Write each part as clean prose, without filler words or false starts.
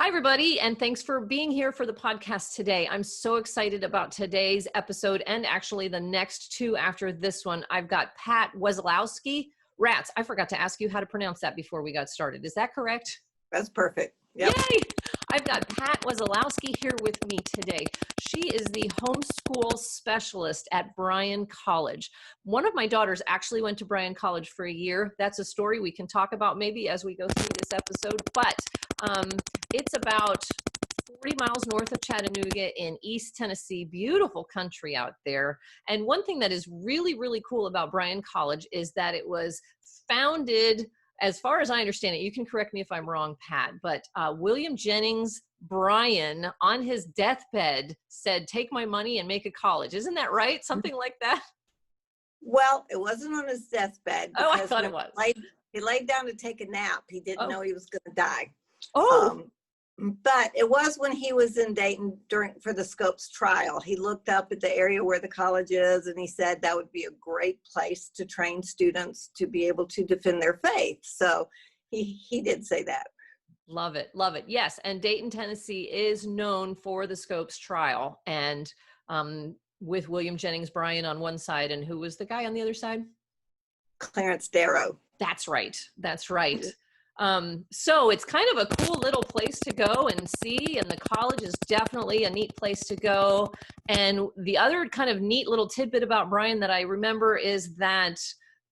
Hi, everybody, and thanks for being here for the podcast today. I'm so excited about today's episode and actually the next two after this one. I've got Pat Wesolowski. Rats, I forgot to ask you how to pronounce that before we got started. Is that correct? That's perfect. Yep. Yay! I've got Pat Wesolowski here with me today. She is the Homeschool Specialist at Bryan College. One of my daughters actually went to Bryan College for a year. That's a story we can talk about maybe as we go through this episode, but it's about 40 miles north of Chattanooga in East Tennessee. Beautiful country out there. And one thing that is really, really cool about Bryan College is that it was founded, as far as I understand it, you can correct me if I'm wrong, Pat, but William Jennings Bryan on his deathbed said, "Take my money and make a college." Isn't that right? Something like that? Well, it wasn't on his deathbed. Oh, I thought it was. He laid down to take a nap. He didn't know he was going to die. Oh. But it was when he was in Dayton for the Scopes trial. He looked up at the area where the college is, and he said that would be a great place to train students to be able to defend their faith. So he did say that. Love it. Love it. Yes. And Dayton, Tennessee is known for the Scopes trial. And with William Jennings Bryan on one side, and who was the guy on the other side? Clarence Darrow. That's right. That's right. So it's kind of a cool little place to go and see, and the college is definitely a neat place to go. And the other kind of neat little tidbit about Bryan that I remember is that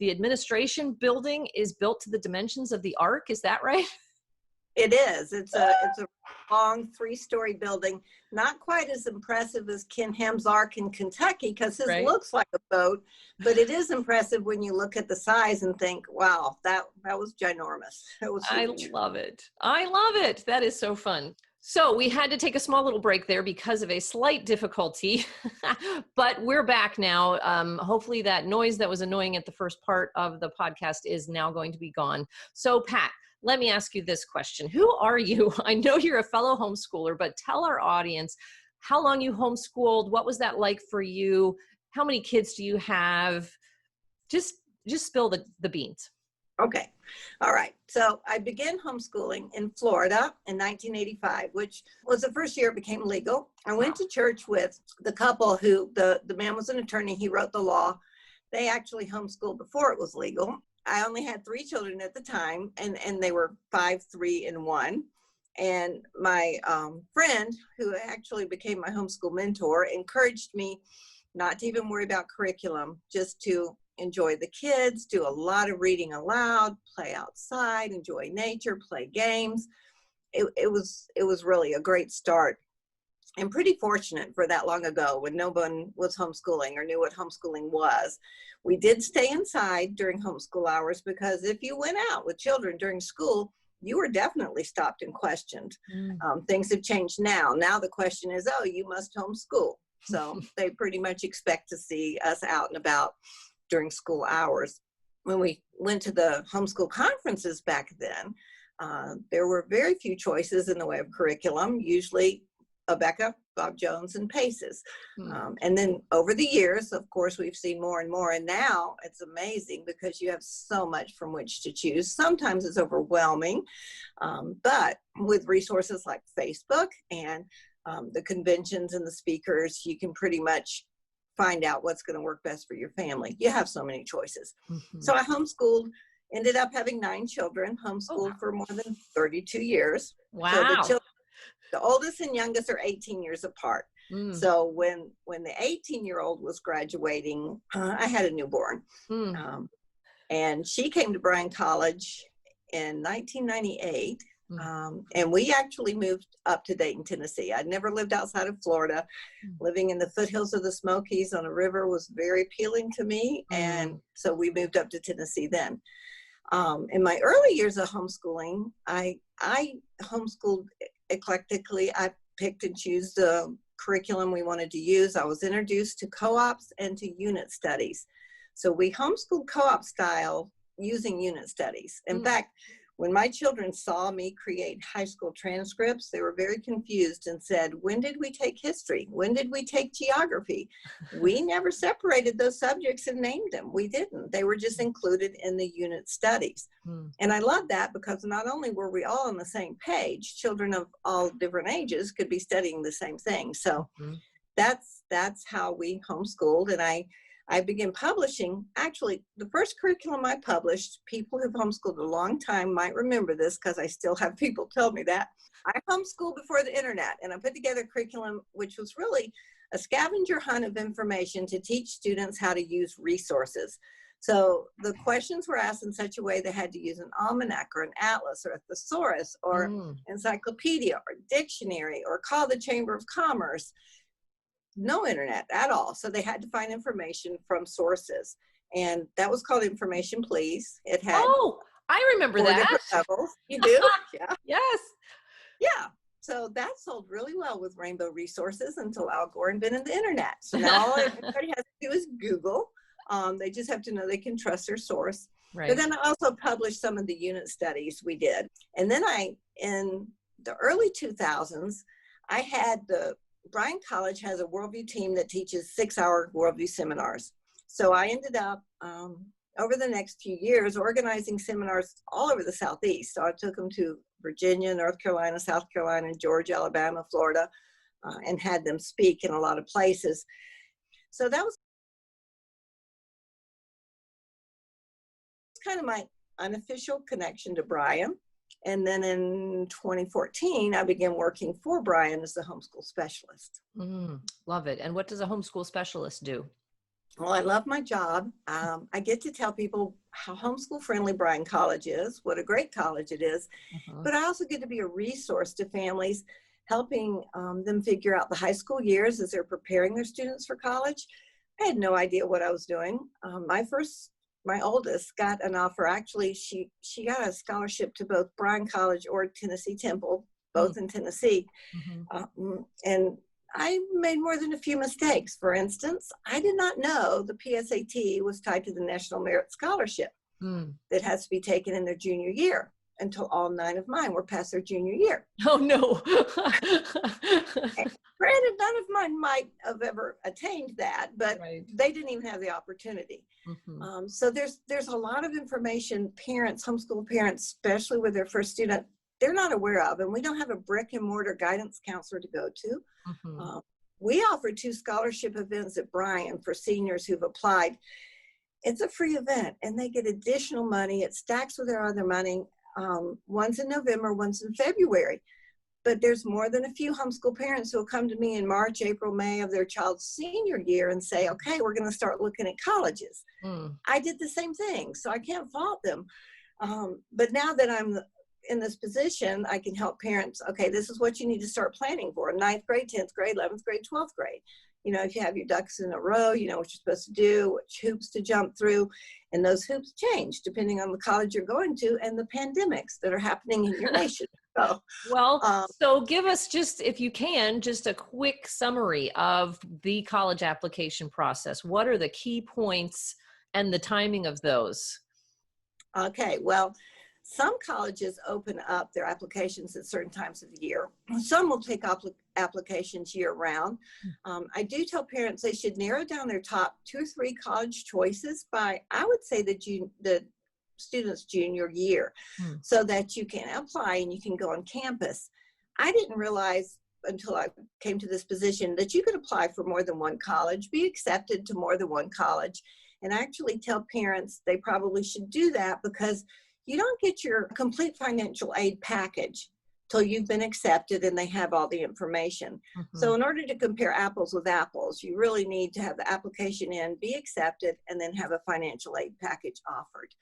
the administration building is built to the dimensions of the Ark. Is that right? It is. It's a long 3-story building, not quite as impressive as Ken Ham's Ark in Kentucky because his looks like a boat, but it is impressive when you look at the size and think, wow, that was ginormous. It was huge. I love it. I love it. That is so fun. So we had to take a small little break there because of a slight difficulty, but we're back now. Hopefully that noise that was annoying at the first part of the podcast is now going to be gone. So Pat, let me ask you this question. Who are you? I know you're a fellow homeschooler, but tell our audience how long you homeschooled. What was that like for you? How many kids do you have? Just spill the beans. Okay. All right. So I began homeschooling in Florida in 1985, which was the first year it became legal. I went to church with the couple who, the man was an attorney. He wrote the law. They actually homeschooled before it was legal. I only had 3 children at the time, and they were 5, 3, and 1. And my friend, who actually became my homeschool mentor, encouraged me not to even worry about curriculum, just to enjoy the kids, do a lot of reading aloud, play outside, enjoy nature, play games. It was really a great start. And pretty fortunate for that long ago when no one was homeschooling or knew what homeschooling was. We did stay inside during homeschool hours because if you went out with children during school, you were definitely stopped and questioned. Things have changed now. Now the question is, oh, you must homeschool. So they pretty much expect to see us out and about during school hours. When we went to the homeschool conferences back then, there were very few choices in the way of curriculum, usually Abeka, Bob Jones, and Paces. And then over the years, of course, we've seen more and more. And now it's amazing because you have so much from which to choose. Sometimes it's overwhelming, but with resources like Facebook and the conventions and the speakers, you can pretty much find out what's going to work best for your family. You have so many choices. So I homeschooled, ended up having 9 children, homeschooled for more than 32 years. Wow. So the oldest and youngest are 18 years apart. So when the 18-year-old was graduating, I had a newborn. And she came to Bryan College in 1998. And we actually moved up to Dayton, Tennessee. I'd never lived outside of Florida. Living in the foothills of the Smokies on a river was very appealing to me. And so we moved up to Tennessee then. In my early years of homeschooling, I homeschooled eclectically. I picked and chose the curriculum we wanted to use. I was introduced to co-ops and to unit studies. So we homeschooled co-op style using unit studies. In fact, When my children saw me create high school transcripts, they were very confused and said, when did we take history? When did we take geography? We never separated those subjects and named them. We didn't. They were just included in the unit studies. And I love that because not only were we all on the same page, children of all different ages could be studying the same thing. So that's how we homeschooled. And I began publishing. Actually, the first curriculum I published, people who've homeschooled a long time might remember this because I still have people tell me that. I homeschooled before the internet, and I put together a curriculum which was really a scavenger hunt of information to teach students how to use resources. So the questions were asked in such a way they had to use an almanac or an atlas or a thesaurus or encyclopedia or dictionary or call the Chamber of Commerce. No internet at all. So they had to find information from sources. And that was called Information Please. It had I remember that. different levels. You do? Yeah. Yes. Yeah. So that sold really well with Rainbow Resources until Al Gore invented the internet. So now all everybody has to do is Google. They just have to know they can trust their source. Right. But then I also published some of the unit studies we did. And then in the early 2000s, I had Bryan College has a worldview team that teaches 6-hour worldview seminars. So I ended up over the next few years organizing seminars all over the Southeast. So I took them to Virginia, North Carolina, South Carolina, Georgia, Alabama, Florida, and had them speak in a lot of places. So that was kind of my unofficial connection to Bryan. And then in 2014, I began working for Bryan as the homeschool specialist. Love it. And what does a homeschool specialist do? Well, I love my job. I get to tell people how homeschool friendly Bryan College is, what a great college it is. But I also get to be a resource to families, helping them figure out the high school years as they're preparing their students for college. I had no idea what I was doing. My oldest got an offer. Actually, she got a scholarship to both Bryan College or Tennessee Temple, both in Tennessee. And I made more than a few mistakes. For instance, I did not know the PSAT was tied to the National Merit Scholarship that has to be taken in their junior year until all 9 of mine were past their junior year. Oh, no. Granted, none of mine might have ever attained that, but they didn't even have the opportunity. So there's a lot of information parents, homeschool parents, especially with their first student, they're not aware of, and we don't have a brick and mortar guidance counselor to go to. We offer 2 scholarship events at Bryan for seniors who've applied. It's a free event, and they get additional money. It stacks with their other money. One's in November, one's in February. But there's more than a few homeschool parents who will come to me in March, April, May of their child's senior year and say, okay, we're going to start looking at colleges. I did the same thing, so I can't fault them. But now that I'm in this position, I can help parents, okay, this is what you need to start planning for. 9th grade, 10th grade, 11th grade, 12th grade. You know, if you have your ducks in a row, you know what you're supposed to do, which hoops to jump through. And those hoops change depending on the college you're going to and the pandemics that are happening in your nation. So give us just, if you can, just a quick summary of the college application process. What are the key points and the timing of those? Okay, well, some colleges open up their applications at certain times of the year. Some will take applications year round. I do tell parents they should narrow down their top 2 or 3 college choices by, I would say, the student's junior year, so that you can apply and you can go on campus. I didn't realize until I came to this position that you could apply for more than one college, be accepted to more than one college, and actually tell parents they probably should do that because you don't get your complete financial aid package till you've been accepted and they have all the information. So in order to compare apples with apples, you really need to have the application in, be accepted, and then have a financial aid package offered.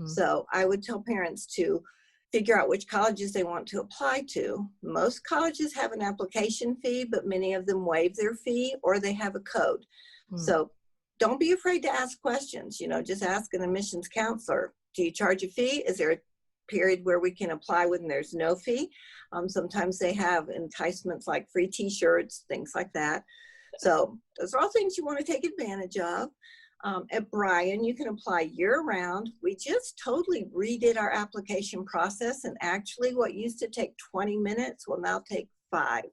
So I would tell parents to figure out which colleges they want to apply to. Most colleges have an application fee, but many of them waive their fee or they have a code. So don't be afraid to ask questions. You know, just ask an admissions counselor, do you charge a fee? Is there a period where we can apply when there's no fee? Sometimes they have enticements like free t-shirts, things like that. So those are all things you want to take advantage of. At Bryan, you can apply year-round. We just totally redid our application process, and actually what used to take 20 minutes will now take 5.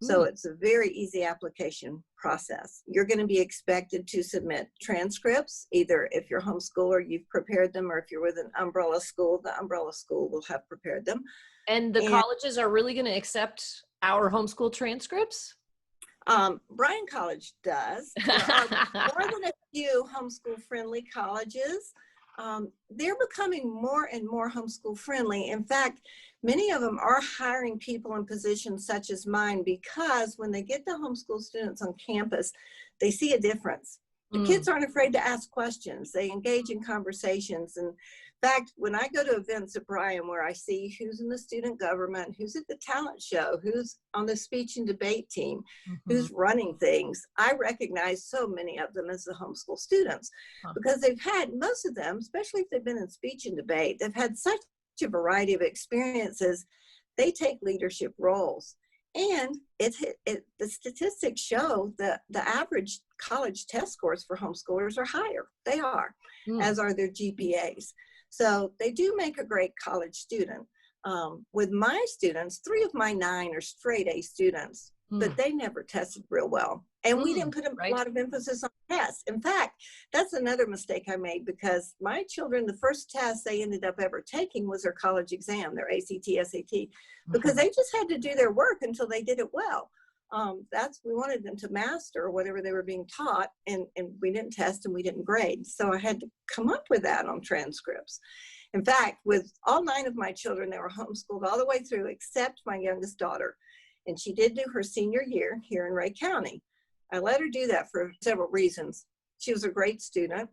So it's a very easy application process. You're going to be expected to submit transcripts, either if you're homeschooler, you've prepared them, or if you're with an umbrella school, the umbrella school will have prepared them. And the colleges are really going to accept our homeschool transcripts? Bryan College does. There are more than a few homeschool friendly colleges. They're becoming more and more homeschool friendly. In fact, many of them are hiring people in positions such as mine, because when they get the homeschool students on campus, they see a difference. The kids aren't afraid to ask questions. They engage in conversations. And in fact, when I go to events at Bryan where I see who's in the student government, who's at the talent show, who's on the speech and debate team, who's running things, I recognize so many of them as the homeschool students, because they've had, most of them, especially if they've been in speech and debate, they've had such a variety of experiences. They take leadership roles. And the statistics show that the average college test scores for homeschoolers are higher. They are, as are their GPAs. So they do make a great college student. With my students, 3 of my 9 are straight A students, but they never tested real well. And we didn't put a lot of emphasis on tests. In fact, that's another mistake I made, because my children, the first test they ended up ever taking was their college exam, their ACT, SAT, because they just had to do their work until they did it well. We wanted them to master whatever they were being taught, and we didn't test and we didn't grade. So I had to come up with that on transcripts. In fact, with all 9 of my children, they were homeschooled all the way through, except my youngest daughter. And she did do her senior year here in Ray County. I let her do that for several reasons. She was a great student.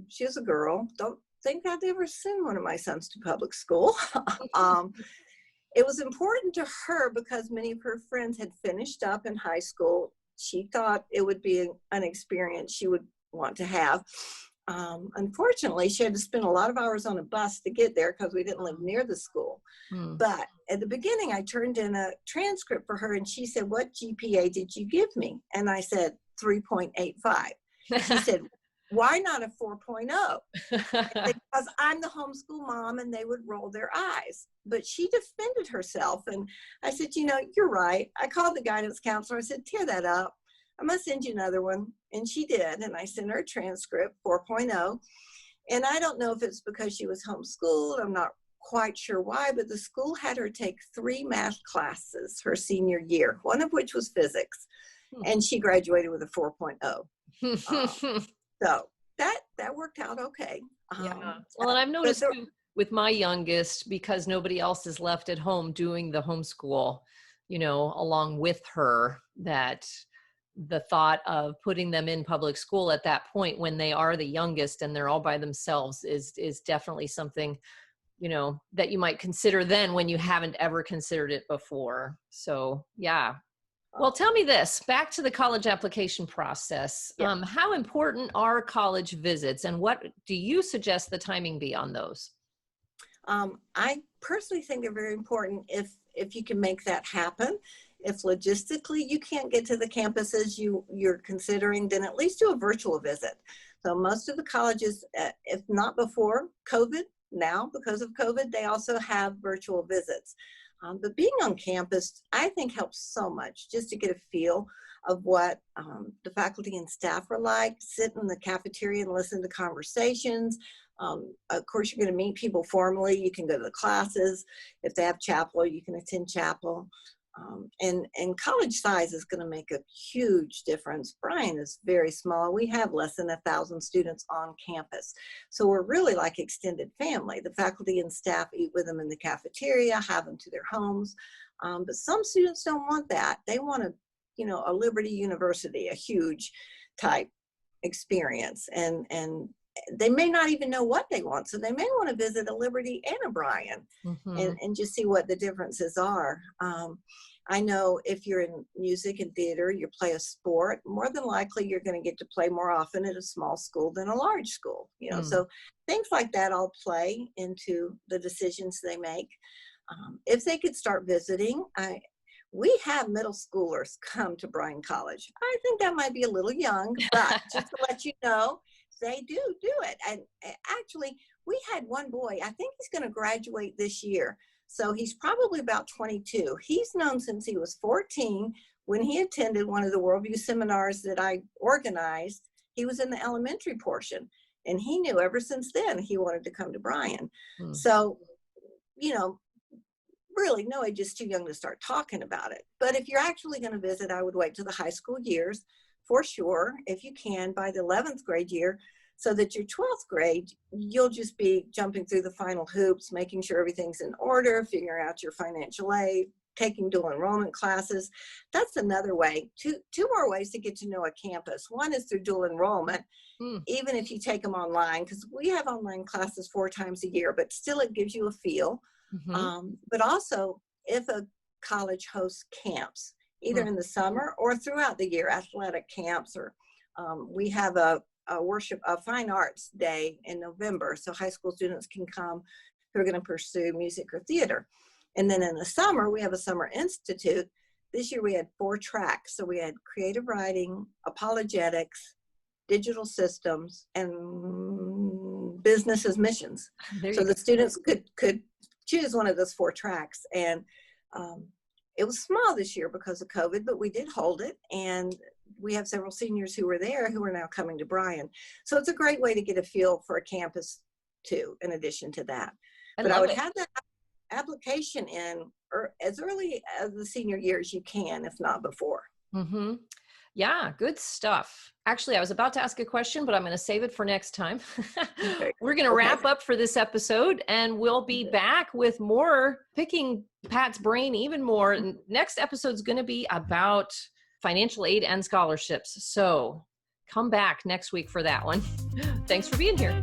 She was a girl. Don't think I'd ever send one of my sons to public school. It was important to her because many of her friends had finished up in high school. She thought it would be an experience she would want to have. Unfortunately, she had to spend a lot of hours on a bus to get there because we didn't live near the school. But at the beginning, I turned in a transcript for her, and she said, "What GPA did you give me?" And I said, 3.85. She said, "Why not a 4.0? Because I'm the homeschool mom," and they would roll their eyes. But she defended herself. And I said, "You're right." I called the guidance counselor. I said, "Tear that up. I'm going to send you another one." And she did. And I sent her a transcript, 4.0. And I don't know if it's because she was homeschooled. I'm not quite sure why, but the school had her take 3 math classes her senior year, one of which was physics. And she graduated with a 4.0. So that worked out okay. Well, and I've noticed too, with my youngest, because nobody else is left at home doing the homeschool, along with her, that the thought of putting them in public school at that point when they are the youngest and they're all by themselves is definitely something, that you might consider then when you haven't ever considered it before. So, yeah. Well, tell me this, back to the college application process. How important are college visits, and what do you suggest the timing be on those? I personally think they're very important if you can make that happen. If logistically you can't get to the campuses you're considering, then at least do a virtual visit. So most of the colleges, if not before COVID, now because of COVID, they also have virtual visits. But being on campus, I think, helps so much just to get a feel of what the faculty and staff are like, sit in the cafeteria and listen to conversations. Of course, you're going to meet people formally. You can go to the classes. If they have chapel, you can attend chapel. And college size is going to make a huge difference. Bryan is very small. We have less than 1,000 students on campus. So we're really like extended family. The faculty and staff eat with them in the cafeteria, have them to their homes. But some students don't want that. They want a Liberty University, a huge type experience. And they may not even know what they want. So they may want to visit a Liberty and a Bryan and just see what the differences are. I know if you're in music and theater, you play a sport, more than likely you're going to get to play more often at a small school than a large school. So things like that all play into the decisions they make. If they could start visiting, we have middle schoolers come to Bryan College. I think that might be a little young, but just to let you know, they do it. And actually, we had one boy, I think he's going to graduate this year. So he's probably about 22. He's known since he was 14 when he attended one of the Worldview seminars that I organized. He was in the elementary portion, and he knew ever since then he wanted to come to Bryan. So, really, no age is too young to start talking about it. But if you're actually going to visit, I would wait till the high school years for sure, if you can, by the 11th grade year, so that your 12th grade, you'll just be jumping through the final hoops, making sure everything's in order, figuring out your financial aid, taking dual enrollment classes. That's another way. Two more ways to get to know a campus. One is through dual enrollment, even if you take them online, because we have online classes 4 times a year, but still it gives you a feel. But also, if a college hosts camps, either in the summer or throughout the year, athletic camps, or we have a fine arts day in November, so high school students can come who are going to pursue music or theater. And then in the summer, we have a summer institute. This year we had 4 tracks. So we had creative writing, apologetics, digital systems, and business as missions. So the students could choose one of those 4 tracks. And it was small this year because of COVID, but we did hold it. And we have several seniors who were there who are now coming to Bryan. So it's a great way to get a feel for a campus too, in addition to that. But I would have that application in as early as the senior year as you can, if not before. Yeah, good stuff. Actually, I was about to ask a question, but I'm going to save it for next time. We're going to wrap up for this episode, and we'll be back with more picking Pat's brain even more. Next episode is going to be about financial aid and scholarships. So come back next week for that one. Thanks for being here.